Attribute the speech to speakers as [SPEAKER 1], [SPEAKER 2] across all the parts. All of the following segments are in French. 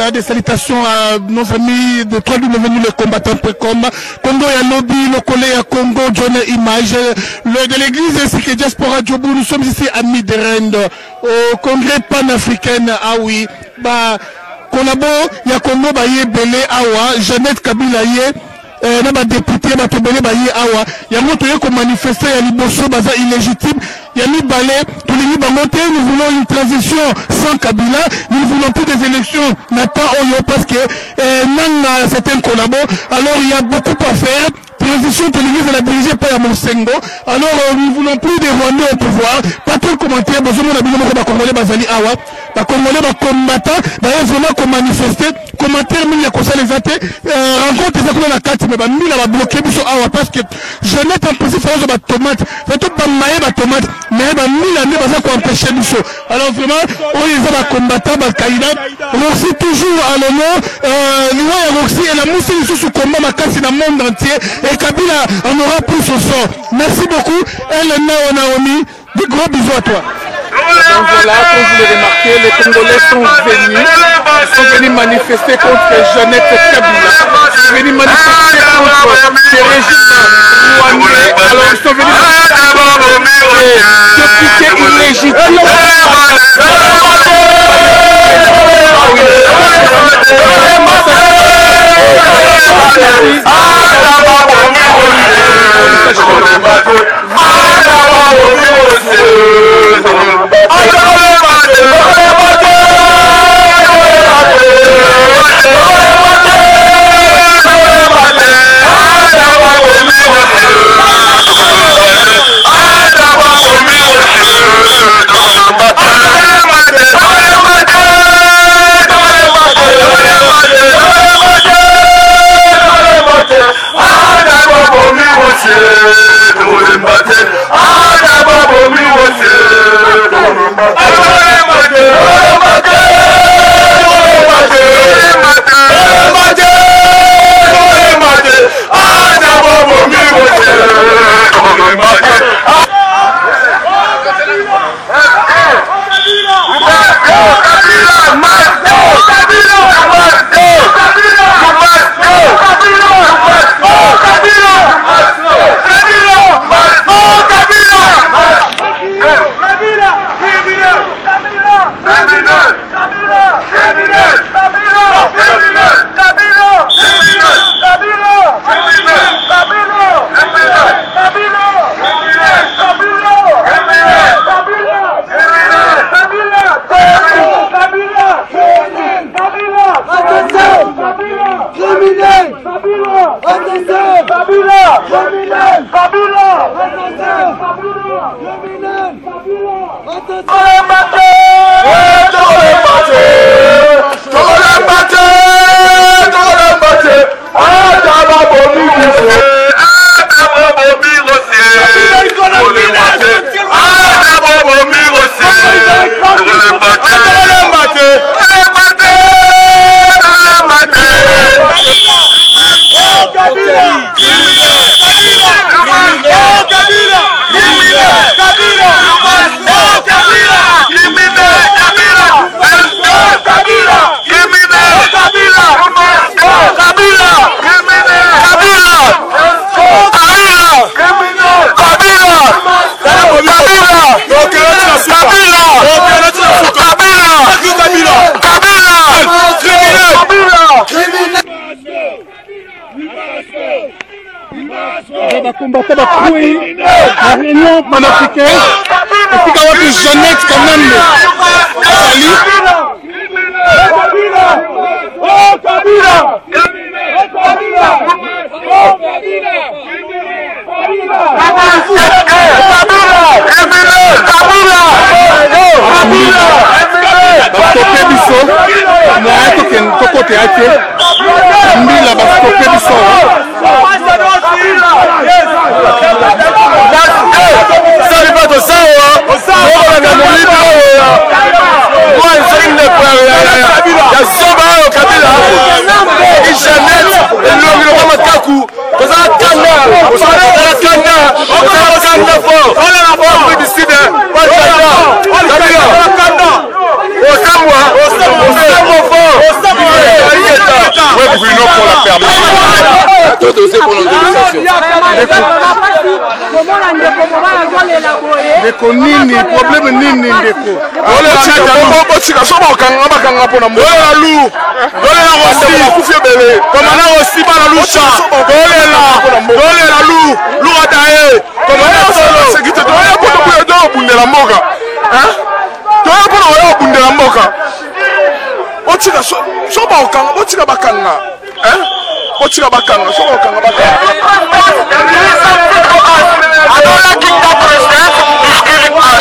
[SPEAKER 1] Des salutations à nos amis de www.lecombattant.com. Congo et lobby, le collègue à Congo, John Image, de l'église ainsi que Diaspora Djobu. Nous sommes ici à Midrend, au congrès panafricain. Ah oui, bah, Konabo, il y a Congo, bah, yé Belé, Awa, Jeannette Kabila, yé. Na ba député ba tobele ba ye awa ya moto ye ko manifester ya liboso baza illégitime ya mibale tolingi bango te. Nous voulons une transition sans Kabila, nous ne voulons plus des élections n'attend oyo parce que nanga certains collabos. Alors il y a beaucoup à faire. Transition tolingi de la diriger par Monsengo. Alors nous ne voulons plus des Rwandais au pouvoir. Pas trop commentaire besoin de la Congolais bazali awa ba Congolais ba combattant ba vraiment ko manifester commentaire mille ya kosa les athées rencontre ça la carte mais ba mille ba bloquer biso awa parce que Jeannette en principe faisait ba tomate fait tout ba maye ba tomate mais ba mille année baza ko empêcher biso. Alors vraiment on les a ba combattant ba kaïda Roxy toujours à l'honneur loi ya Roxy et la mousse sous combat ma carte dans le monde entier et Kabila en aura plus au sort. Merci beaucoup Elena Naomi, des gros bisous à toi.
[SPEAKER 2] Donc voilà, comme vous le remarquez, les Congolais sont venus manifester contre Jeannette Kabila. Ils sont venus manifester contre ce régime rwandais. Alors ils sont venus députés illégitimes.
[SPEAKER 1] combattant la réunion panafricaine et puis quand même Jeannette quand même Sali oh Kabila bastope biso na tokote ate mbila bastope biso sali bato sawa okolanga molimo moi nzenge ya soba oyo Kabila Jeannette elongi lokwa makaku tozala kanda ozala kanda fort oyo diside Kabila osamwa fort
[SPEAKER 3] Bruno pour la permission. Tout aussi pour l'autorisation.
[SPEAKER 2] Ndeko nini problème nini ndeko
[SPEAKER 3] ole cheka bombo chika so bakanga pona mo ole la lu ole la rosi kufie bele komana rosi bana lucha ole la lu lu adae komana solo sekite to ya poto ku do bundela mboka hein to ya poto ya bundela mboka o chika so bakanga o chika bakanga hein o chika bakanga so bakanga Adola Kingdom President is giving us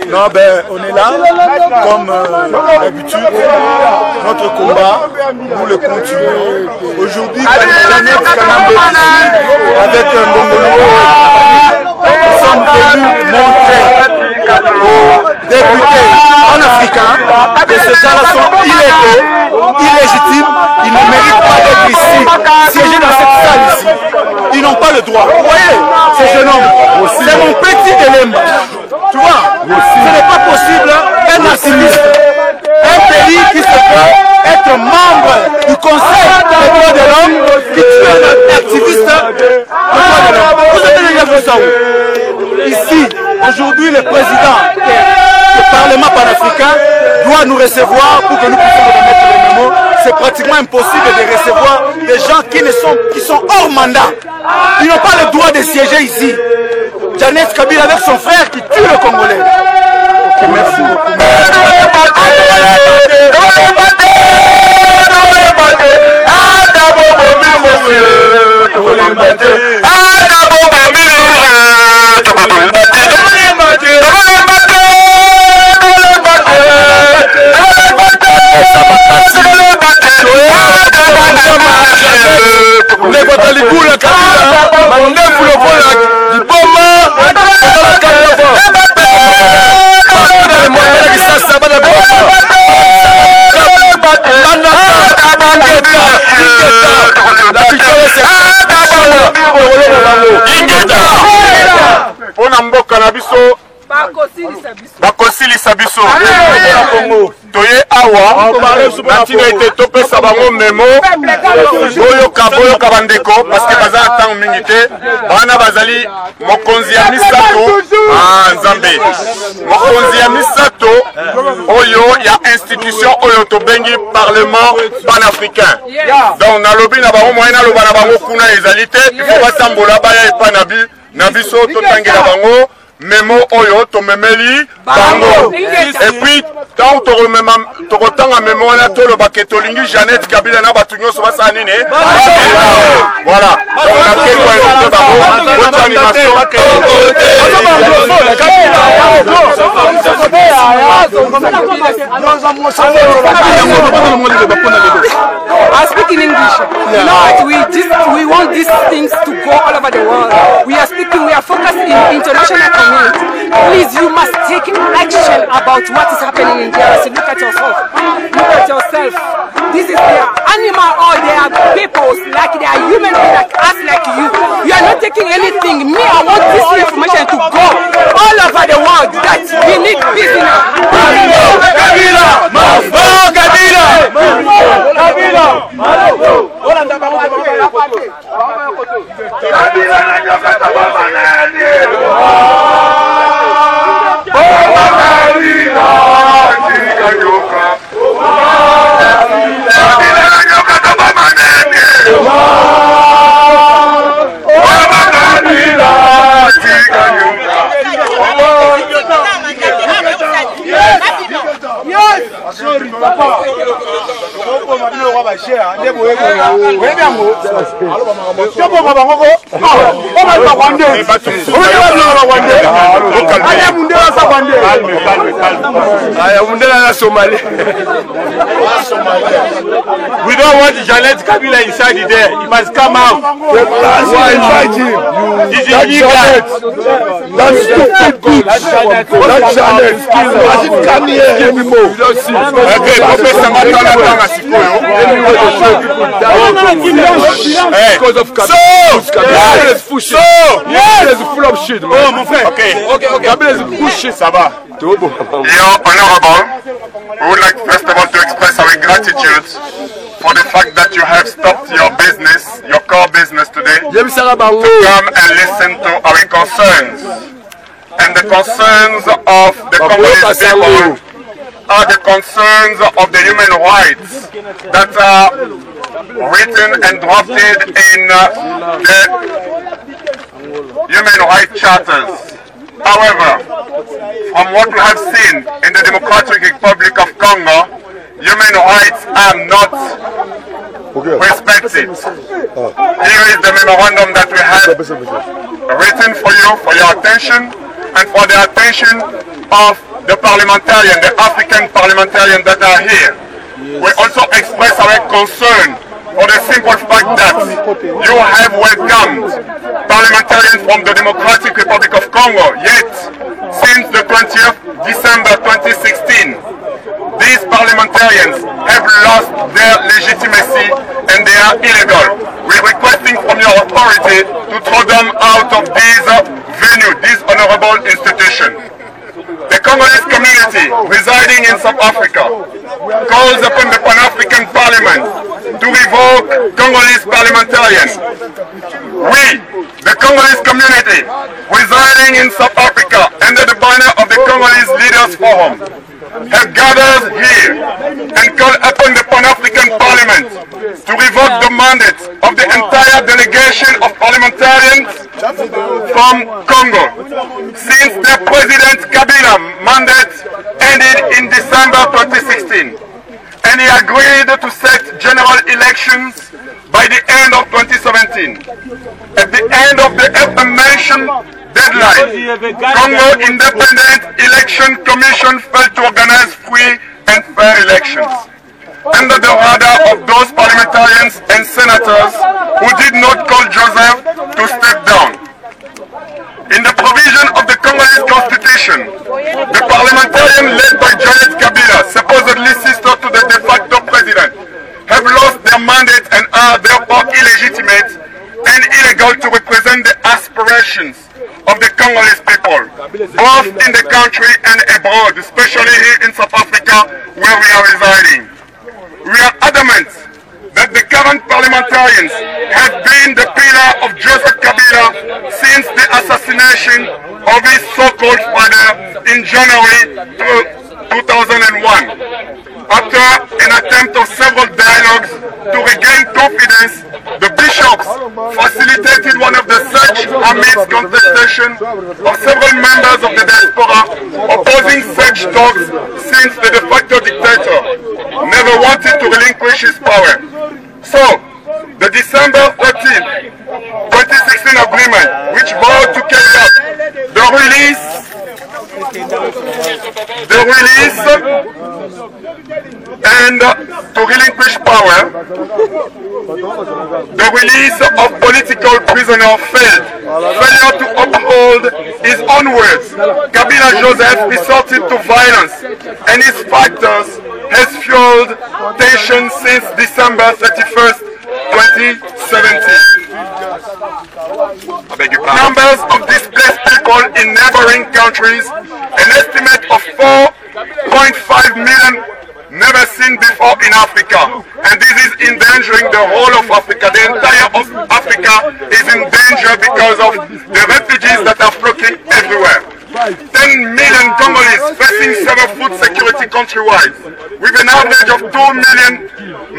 [SPEAKER 4] Non, ben, on est là, comme d'habitude, notre combat, nous le continuons. Aujourd'hui, avec un bon nous sommes venus montrer aux députés panafricains que ces gens-là sont illégaux, illégitimes, ils ne méritent pas d'être ici, siéger dans cette salle ici. Ils n'ont pas le droit. Vous voyez, ces jeunes hommes, c'est mon petit Delemba. Tu vois, ce n'est pas possible, un activiste, un pays qui se peut être membre du Conseil des droits de l'homme, qui tue un activiste des droits de l'homme. Vous avez déjà vu ça où? Ici, aujourd'hui, le président du Parlement panafricain doit nous recevoir pour que nous puissions remettre les mémos. C'est pratiquement impossible de recevoir des gens qui sont hors mandat. Ils n'ont pas le droit de siéger ici. Janet Kabila avec son frère qui tue le Congolais. Okay, merci beaucoup. bakosilisa biso toye awa natina ete topesa bango memo boyoka bandeko parce que baza na ntango mingi te bana bazali mokonzi ya misato nzambe mokonzi ya misato oyo ya institution oyo tobengi parlement panafricain donc nalobi na bango moyen naloba na bango kuna ezali te ifo batambola baya epa na biso totangela bango memo oyo tomemeli bango et puis tant tokotanga memo wana tolobake tolingi Janet Kabila na bato nyonso basala nini voilà donc nakeli koinvite bango votre animation
[SPEAKER 5] I'll speak in English. You know what? We want these things to go all over the world. We are focused in international community. Please, you must take action about what is happening in DRC. Look at yourself. Look at yourself. This is their animal or their people, like they are human beings like us, like you. You are not taking anything. Me, I want this information to go all over the world. That we need peace in our
[SPEAKER 3] We don't want Janet Kabila inside there. He must come out. Why invite him? He's illegal. That's stupid good. That's Janet. Come here anymore. You don't see. Okay, Professor Matala because of Kabila is full of shit. Oh, mon frère. Okay. Kabila is bullshit, ça va.
[SPEAKER 6] Your Honorable, we would like first of all to express our gratitude for the fact that you have stopped your business, your core business today, to come and listen to our concerns. And the concerns of the Congolese people are the concerns of the human rights that are written and drafted in the human rights charters. However, from what we have seen in the Democratic Republic of Congo, human rights are not respected. Here is the memorandum that we have written for you, for your attention, and for the attention of the parliamentarians, the African parliamentarians that are here. We also express our concern for the simple fact that you have welcomed parliamentarians from the Democratic Republic of Congo, yet since the 20th December 2016, these parliamentarians have lost their legitimacy and they are illegal. We are requesting from your authority to throw them out of this venue, this honorable institution. The Congolese community residing in South Africa calls upon the Pan-African Parliament to revoke Congolese parliamentarians. We, the Congolese community residing in South Africa under the banner of the Congolese Leaders Forum, have gathered here and called upon the Pan-African Parliament to revoke the mandate of the entire delegation of parliamentarians from Congo, since the President Kabila mandate ended in December 2016, and he agreed to set general elections by the end of 2017. At the end of the mentioned deadline, Congo Independent Election Commission failed to organize free and fair elections, under the radar of those parliamentarians and senators who did not call Joseph to step down. In the provision of the Congolese constitution, the parliamentarians led by Janet Kabila, supposedly sister to the de facto president, have lost their mandate and are therefore illegitimate and illegal to represent the aspirations of the Congolese people, both in the country and abroad, especially here in South Africa where we are residing. We are adamant that the current parliamentarians have been the pillar of Joseph Kabila since the assassination of his so-called father in January 2001. After an attempt of several dialogues to regain confidence, the bishops facilitated one of the such amidst contestation of several members of the diaspora opposing such talks, since the de facto dictator never wanted to relinquish his power. So, the December 13th, 2016 agreement, which vowed to carry out the release and to relinquish power, The release of political prisoners failed. Failure to uphold his own words. Kabila Joseph resorted to violence, and his factors has fueled tension since December 31st, 2017. Numbers of displaced people in neighboring countries, an estimate of 4.5 million never seen before in Africa, and this is endangering the whole of Africa. The entire of Africa is in danger because of the refugees that are flocking everywhere. 10 million Congolese facing severe food security countrywide, with an average of 2 million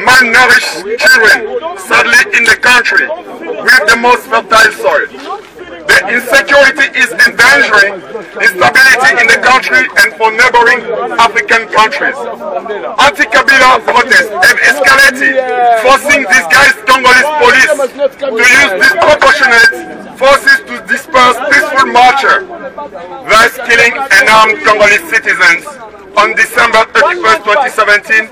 [SPEAKER 6] malnourished children, sadly in the country, with the most fertile soil. The insecurity is endangering instability in the country and for neighboring African countries. Anti-Kabila protests have escalated, forcing disguised Congolese police to use disproportionate forces to disperse peaceful marchers, thus killing unarmed Congolese citizens on December 31st, 2017,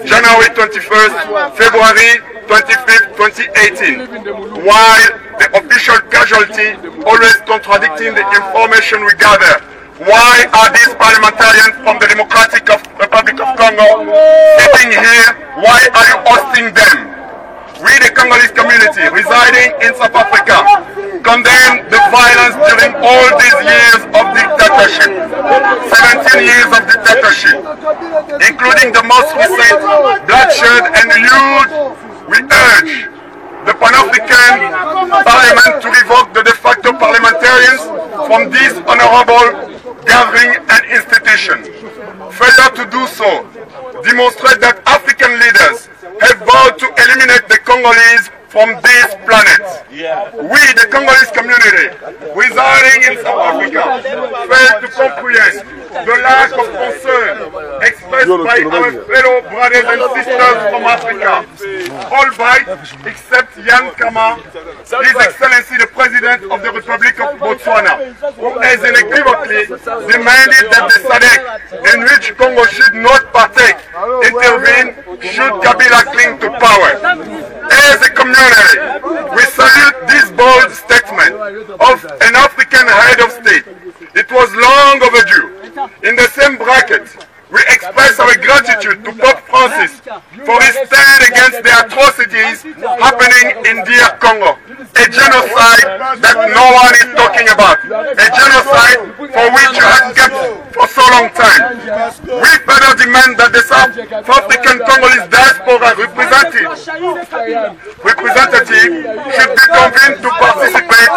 [SPEAKER 6] January 21st, February 25th, 2018, while the official casualty always contradicting the information we gather. Why are these parliamentarians from the Democratic Republic of Congo sitting here? Why are you hosting them? We, the Congolese community residing in South Africa, condemn the violence during all these years of dictatorship, 17 years of dictatorship, including the most recent bloodshed and lewd. We urge the Pan-African Parliament to revoke the de facto parliamentarians from this honorable gathering and institution. Failure to do so demonstrates that African leaders have vowed to eliminate the Congolese from this planet. We, the Congolese community, residing in South Africa, fail to comprehend the lack of concern expressed by our fellow brothers and sisters from Africa. All white, except Jan Kama, His Excellency the President of the Republic of Botswana, who has unequivocally demanded that the SADC, in which Congo should not partake, intervene should Kabila cling to power. As a community, we salute this bold statement of an African head of state. It was long overdue. In the same bracket, we express our gratitude to Pope Francis for his stand against the atrocities happening in DR Congo. A genocide that no one is talking about. A genocide for which you have kept for so long time. We further demand that the South African Congolese diaspora representative should be convened to participate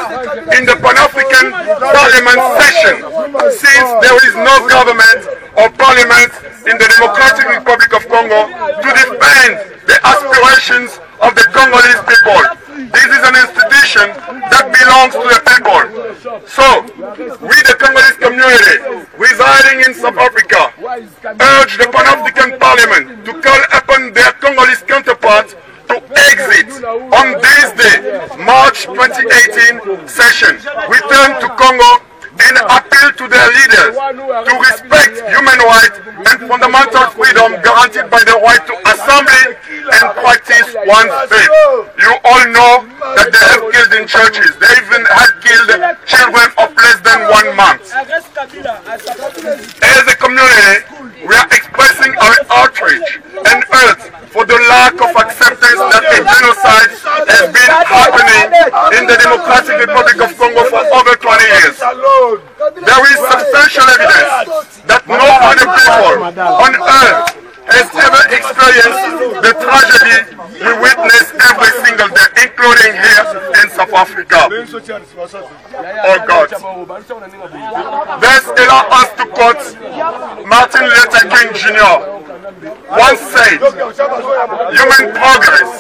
[SPEAKER 6] in the Pan-African Parliament session, since there is no government or parliament in the Democratic Republic of Congo to defend the aspirations of the Congolese people. This is an institution that belongs to the people. So, we the Congolese community residing in South Africa urge the Pan-African Parliament to call upon their Congolese counterparts to exit on this day, March 2018 session, return to Congo and appeal to their leaders to respect human rights and fundamental freedom guaranteed by the right to assembly and practice one's faith. You all know that they have killed in churches. They even had killed children of less than 1 month. As a community, we are expressing our outrage and hurt for the lack of acceptance that a genocide has been happening in the Democratic Republic of Congo for over 20 years. There is substantial evidence that no other people on earth has ever experienced the tragedy we witness every single day, including here in South Africa. Oh God. This allows us to quote Martin Luther King Jr. once said, human progress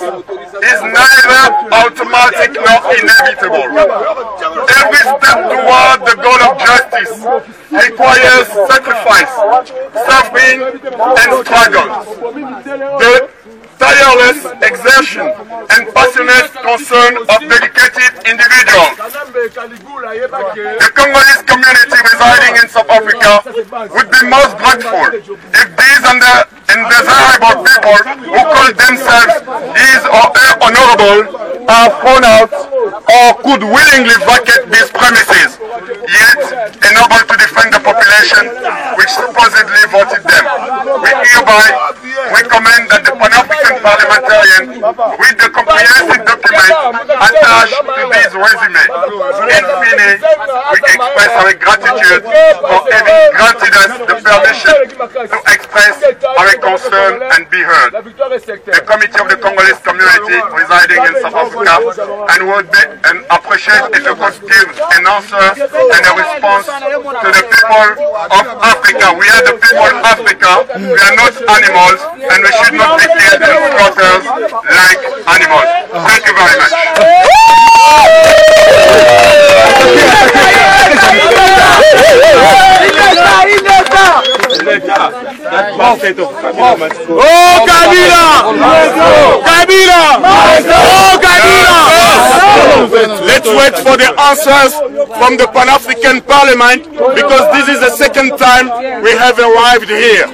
[SPEAKER 6] is neither automatic nor inevitable. Every step toward the goal of justice requires sacrifice, suffering, and struggle. The tireless exertion and passionate concern of dedicated individuals. The Congolese community residing in South Africa would be most grateful if these undesirable people who call themselves his or her honorable are thrown out or could willingly vacate these premises, yet unable to defend the population which supposedly voted them. We hereby recommend that the Pan-African parliamentarian read the comprehensive document attached to this resume. In fine, we express our gratitude for having granted us the permission to express our concern and be heard. The Committee of the Congolese community residing in South Africa and would appreciate if you could give an answer and a response to the people of Africa. We are the people of Africa. We are not animals, and we should not be killed and slaughtered like animals. Thank you very much.
[SPEAKER 3] Oh Kabila! Kabila! Oh Kabila! Let's wait for the answers from the Pan-African Parliament, because this is the second time we have arrived here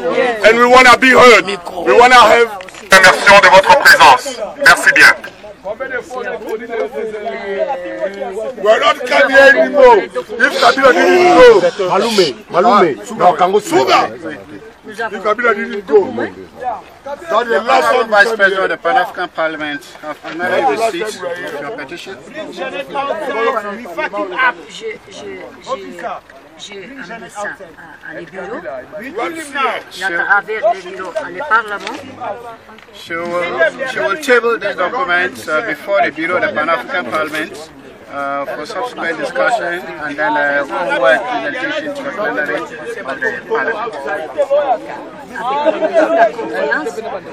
[SPEAKER 3] and we want to be heard. We want to have...
[SPEAKER 6] Merci de votre présence. Merci bien.
[SPEAKER 3] We're not Kabila anymore. If Kabila didn't go, Malume, no, Kango Suga. If Kabila didn't go, that's the last one.
[SPEAKER 7] Vice President of the Pan-African Parliament, have honored receipt of your petition.
[SPEAKER 8] J'ai amené ça à les bureaux. À travers les bureaux, à le Parlement.
[SPEAKER 7] She will table this document before the Bureau of the Pan-African Parliament for subsequent discussion and then forward presentation to the plenary of the Parliament.
[SPEAKER 8] Avec toute la confiance dans le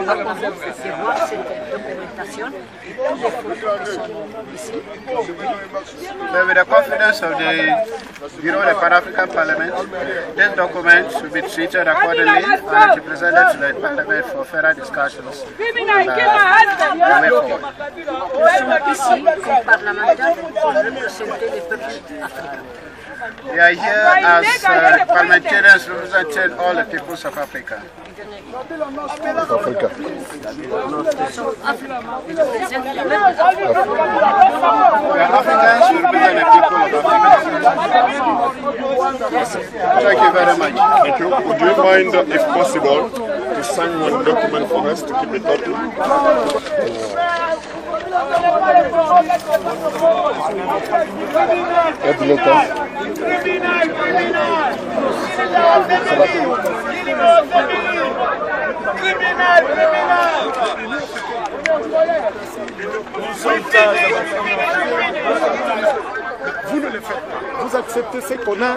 [SPEAKER 8] Parlement de recevoir cette documentation et tous les photos qui sont ici.
[SPEAKER 7] So with the confidence of the Bureau of the Pan-African Parliament, this document will be treated accordingly and be presented to the Parliament for further discussions and the way forward.
[SPEAKER 8] Nous sommes ici comme parlementaires pour représenter les peuples africains.
[SPEAKER 7] We are here as parliamentarians representing all the peoples of Africa.
[SPEAKER 3] Africa.
[SPEAKER 7] We are Africans who represent the people of Africa. Thank you very much.
[SPEAKER 3] Thank you. Would you mind, if possible, to sign one document for us to keep it open? Vous ne le faites pas. Vous acceptez ces connards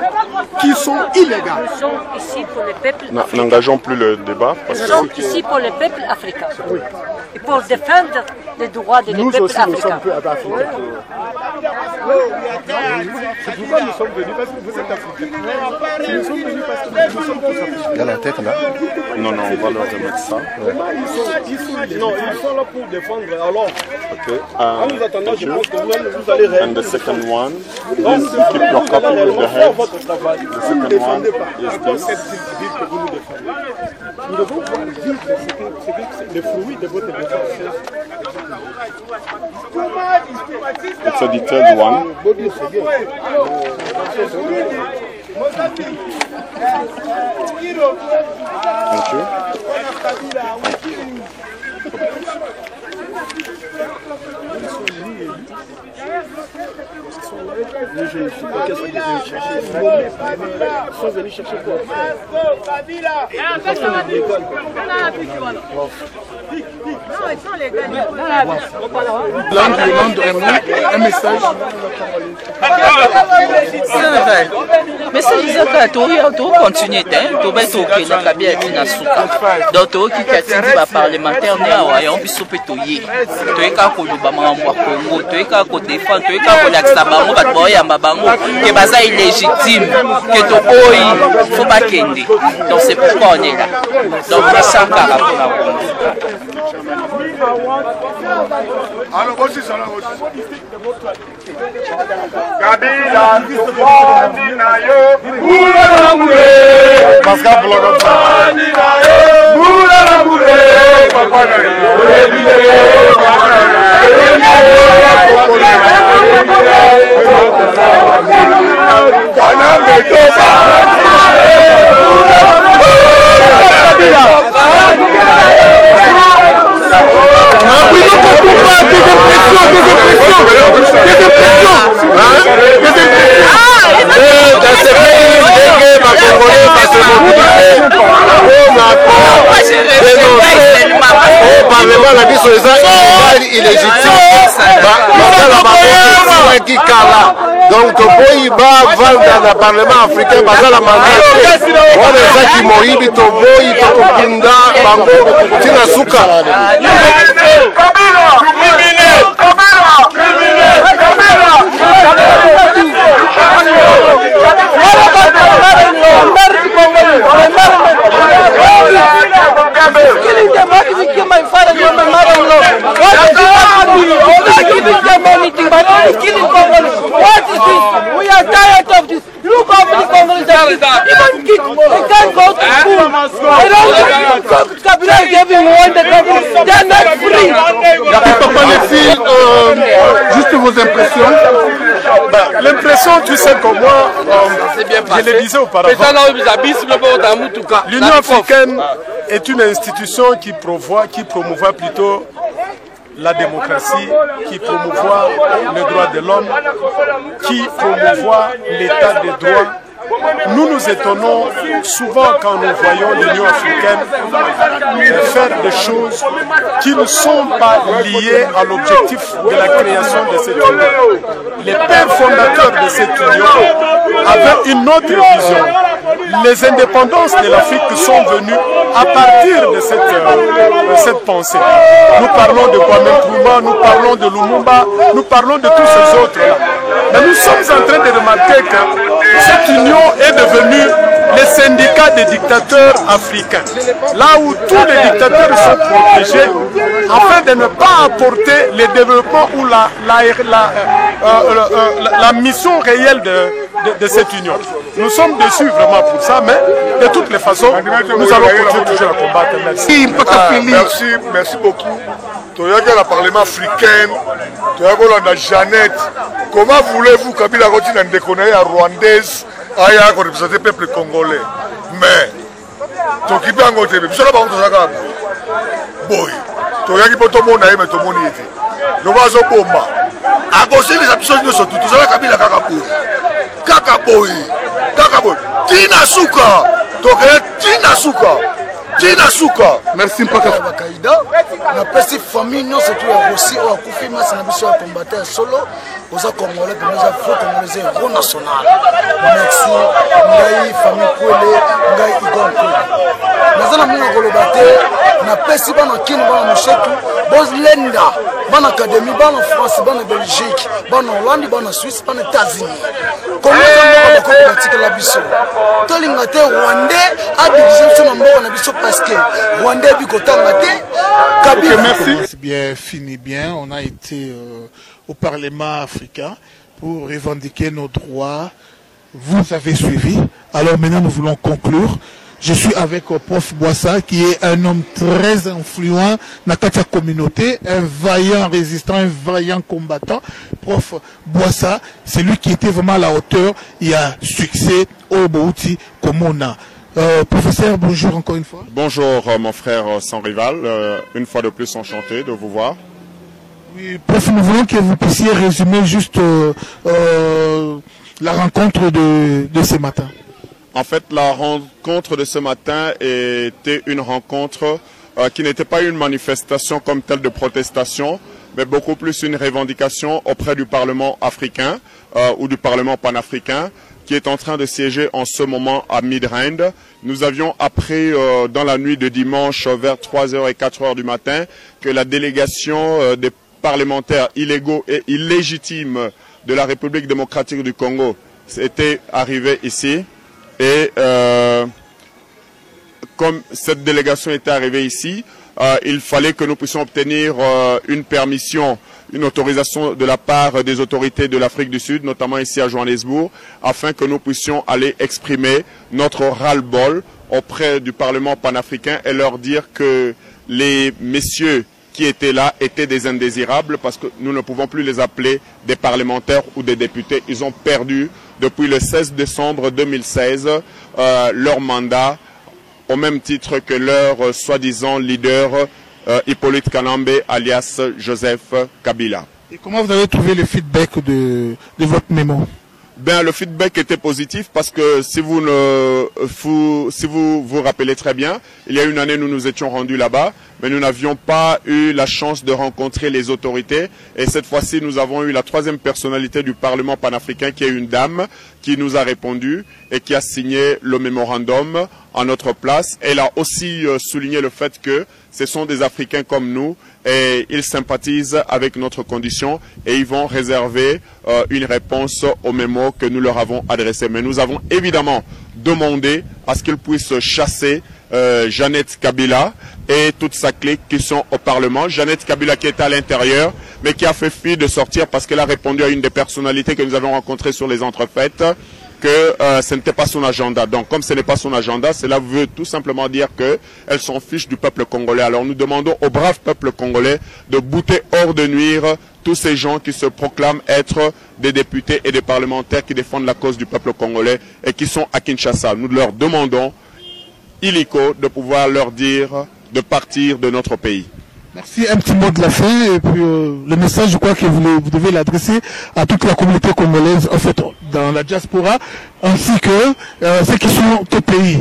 [SPEAKER 3] qui sont illégaux.
[SPEAKER 8] Nous sommes ici pour le peuple africain.
[SPEAKER 3] N'engageons plus le débat.
[SPEAKER 8] Nous sommes ici pour le peuple africain. Oui. Et pour défendre les droits des peuples africains.
[SPEAKER 3] Nous aussi, nous sommes peu africains. C'est pourquoi nous sommes venus, parce que vous êtes africains. Nous sommes venus parce que nous sommes tous africains. Il y a la tête là. Non, on va leur remettre ça. Non, ils sont là pour défendre. Alors, en nous attendant, je pense que vous allez réagir. And the second one is keep your copy with the head. The second one is this. Nous devons vivre les fruits de votre défense. It's a detailed one. Thank you. Je ne suis pas qu'est-ce qu'ils viennent chercher. Ils sont venus chercher quoi?
[SPEAKER 2] Un message.
[SPEAKER 9] Mais ça disait que tu continues, tu vas être bien na suka. Donc tu qui a dit parlementaire né awa on biso pe toye. Tu es ka ko luba mambo Congo, tu es ka ko défendre, tu es ka ko lakisa bango ba boyamba bango que baza illégitime que to boy faut pas kende. Donc c'est pourquoi on est là. Donc ça ka
[SPEAKER 3] alors aussi ça là aussi Kabila tobandi na yo bula na mure Pascal blogo tobandi na yo bula na mure papa na yo
[SPEAKER 4] donc toboyi bavanda na parlement africain baza na mandate wana ezaki moyibi toboyi tokokunda bango tina suka
[SPEAKER 10] killing them, how did you kill my father and my mother-in-law? What is this happening? You're not giving them anything, but only killing Congolese. What is this? We are tired of this. Look how many Congolese are even kids. They can't go to school. They don't go to Kabila giving one the government. They are not free.
[SPEAKER 2] Papa Nefil, juste vos impressions.
[SPEAKER 3] L'impression, tu sais comme moi, je le disais auparavant, l'Union africaine est une institution qui promouvoit plutôt la démocratie, qui promouvoit les droits de l'homme, qui promouvoit l'état des droits. Nous nous étonnons souvent quand nous voyons l'Union africaine faire des choses qui ne sont pas liées à l'objectif de la création de cette union. Les pères fondateurs de cette union avaient une autre vision. Les indépendances de l'Afrique sont venues à partir de cette pensée. Nous parlons de Kwame Nkrumah, nous parlons de Lumumba, nous parlons de tous ces autres-là. Mais nous sommes en train de remarquer que cette union est devenue les syndicats des dictateurs africains. Là où tous les dictateurs sont protégés afin de ne pas apporter le développement ou la mission réelle de cette union. Nous sommes déçus vraiment pour ça, mais de toutes les façons, nous allons continuer toujours à combattre. Merci. Merci beaucoup. Tu as la Parlement africain, tu as la Jeannette. Comment voulez-vous Kabila continue à déconner à rwandaise, à représenter le peuple congolais? Mais, tu as quitté un côté, tu as pas boy, tu as quitté tout le monde, mais tout le monde y était. Nous allons bomba. À cause des absurdes, nous sommes tous à Kabila Kakaboy. Tina Suka. Tina Suka. Tina Suka.
[SPEAKER 2] Merci Mpaka.
[SPEAKER 11] Na pesi famille non surtout ya Russie ou akufi mas na biso ya combattant solo aux Congolais de nos afro congolais héros national. Merci ngai famille Kwele ngai Igon Kwele. Nazana muna kolobate na pesi bana kini bana mushetu boz lenda bana académie bana France bana Belgique bana Hollande bana Suisse bana États-Unis. Comment ça va combattre la biso? Tolinga te Rwandais a division sur mboka na biso parce que Rwandais bikotanga te Kabila.
[SPEAKER 1] C'est bien fini bien. On a été au Parlement africain pour revendiquer nos droits. Vous avez suivi. Alors maintenant, nous voulons conclure. Je suis avec Prof Boissa, qui est un homme très influent dans la communauté, un vaillant résistant, un vaillant combattant. Prof Boissa, c'est lui qui était vraiment à la hauteur. Il y a succès au Bouti comme on a. Professeur, bonjour encore une fois.
[SPEAKER 12] Bonjour mon frère sans rival, une fois de plus enchanté de vous voir.
[SPEAKER 1] Oui, prof, nous voulons que vous puissiez résumer juste la rencontre de ce matin.
[SPEAKER 12] En fait, la rencontre de ce matin était une rencontre qui n'était pas une manifestation comme telle de protestation, mais beaucoup plus une revendication auprès du Parlement africain ou du Parlement panafricain, qui est en train de siéger en ce moment à Midrand. Nous avions appris dans la nuit de dimanche vers 3h et 4h du matin que la délégation des parlementaires illégaux et illégitimes de la République démocratique du Congo était arrivée ici. Et comme cette délégation était arrivée ici, il fallait que nous puissions obtenir une permission, une autorisation de la part des autorités de l'Afrique du Sud, notamment ici à Johannesburg, afin que nous puissions aller exprimer notre ras-le-bol auprès du Parlement panafricain et leur dire que les messieurs qui étaient là étaient des indésirables parce que nous ne pouvons plus les appeler des parlementaires ou des députés. Ils ont perdu depuis le 16 décembre 2016 leur mandat, au même titre que leur soi-disant leader Hippolyte Kanambe alias Joseph Kabila.
[SPEAKER 1] Et comment vous avez trouvé le feedback de votre mémo?
[SPEAKER 12] Ben, le feedback était positif parce que si vous vous rappelez très bien, il y a une année nous nous étions rendus là-bas, mais nous n'avions pas eu la chance de rencontrer les autorités. Et cette fois-ci, nous avons eu la troisième personnalité du Parlement panafricain qui est une dame qui nous a répondu et qui a signé le mémorandum en notre place. Elle a aussi souligné le fait que ce sont des Africains comme nous et ils sympathisent avec notre condition et ils vont réserver une réponse au mémo que nous leur avons adressé. Mais nous avons évidemment demandé à ce qu'ils puissent chasser Jeannette Kabila et toute sa clique qui sont au Parlement. Jeannette Kabila qui est à l'intérieur, mais qui a fait fi de sortir parce qu'elle a répondu à une des personnalités que nous avons rencontrées sur les entrefaites que ce n'était pas son agenda. Donc comme ce n'est pas son agenda, cela veut tout simplement dire qu'elle s'en fiche du peuple congolais. Alors nous demandons au brave peuple congolais de bouter hors de nuire tous ces gens qui se proclament être des députés et des parlementaires qui défendent la cause du peuple congolais et qui sont à Kinshasa. Nous leur demandons illico de pouvoir leur dire de partir de notre pays.
[SPEAKER 1] Merci. Un petit mot de la fin et puis le message, je crois que vous devez l'adresser à toute la communauté congolaise, en fait, dans la diaspora, ainsi que ceux qui sont au pays.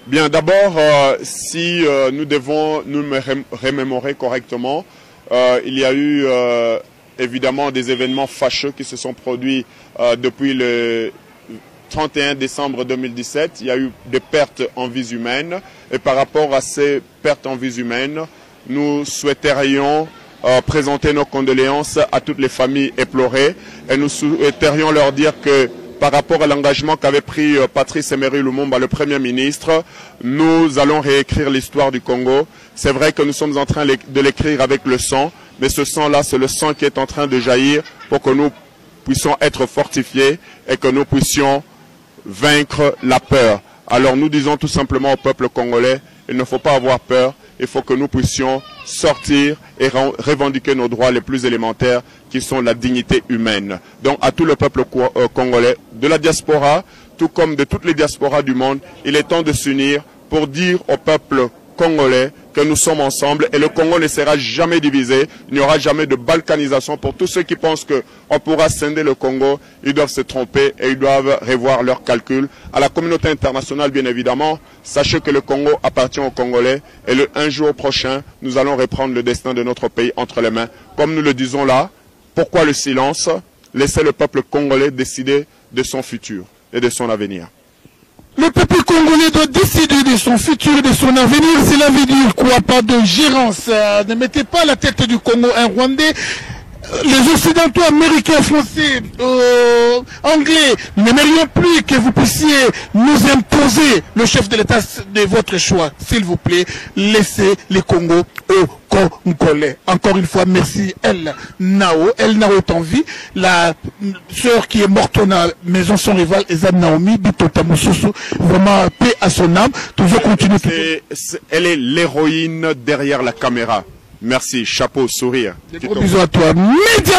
[SPEAKER 12] Bien, d'abord, si nous devons nous remémorer correctement, il y a eu évidemment des événements fâcheux qui se sont produits depuis le 31 décembre 2017. Il y a eu des pertes en vies humaines et par rapport à ces pertes en vies humaines, nous souhaiterions présenter nos condoléances à toutes les familles éplorées et nous souhaiterions leur dire que par rapport à l'engagement qu'avait pris Patrice Emery Lumumba, le Premier ministre, nous allons réécrire l'histoire du Congo. C'est vrai que nous sommes en train de l'écrire avec le sang, mais ce sang-là, c'est le sang qui est en train de jaillir pour que nous puissions être fortifiés et que nous puissions vaincre la peur. Alors nous disons tout simplement au peuple congolais, il ne faut pas avoir peur, il faut que nous puissions sortir et revendiquer nos droits les plus élémentaires qui sont la dignité humaine. Donc à tout le peuple congolais, de la diaspora, tout comme de toutes les diasporas du monde, il est temps de s'unir pour dire au peuple congolais que nous sommes ensemble et le Congo ne sera jamais divisé, il n'y aura jamais de balkanisation. Pour tous ceux qui pensent qu'on pourra scinder le Congo, ils doivent se tromper et ils doivent revoir leurs calculs. À la communauté internationale, bien évidemment, sachez que le Congo appartient aux Congolais et un jour prochain, nous allons reprendre le destin de notre pays entre les mains. Comme nous le disons là, pourquoi le silence? Laissez le peuple congolais décider de son futur et de son avenir.
[SPEAKER 1] Le peuple congolais doit décider de son futur et de son avenir. Cela veut dire quoi? Pas de gérance. Ne mettez pas la tête du Congo un Rwandais. Les Occidentaux, Américains, Français, Anglais, n'aimerions plus que vous puissiez nous imposer le chef de l'État de votre choix. S'il vous plaît, laissez les Congos au Congolais. Encore une fois, merci El Nao. El Nao est en vie. La sœur qui est morte dans la maison son rival, Ezab Naomi, Bitota Moussousou, vraiment paix à son âme. Toujours continue.
[SPEAKER 12] Elle est l'héroïne derrière la caméra. Merci, chapeau, sourire.
[SPEAKER 1] Des gros bisous à toi. Média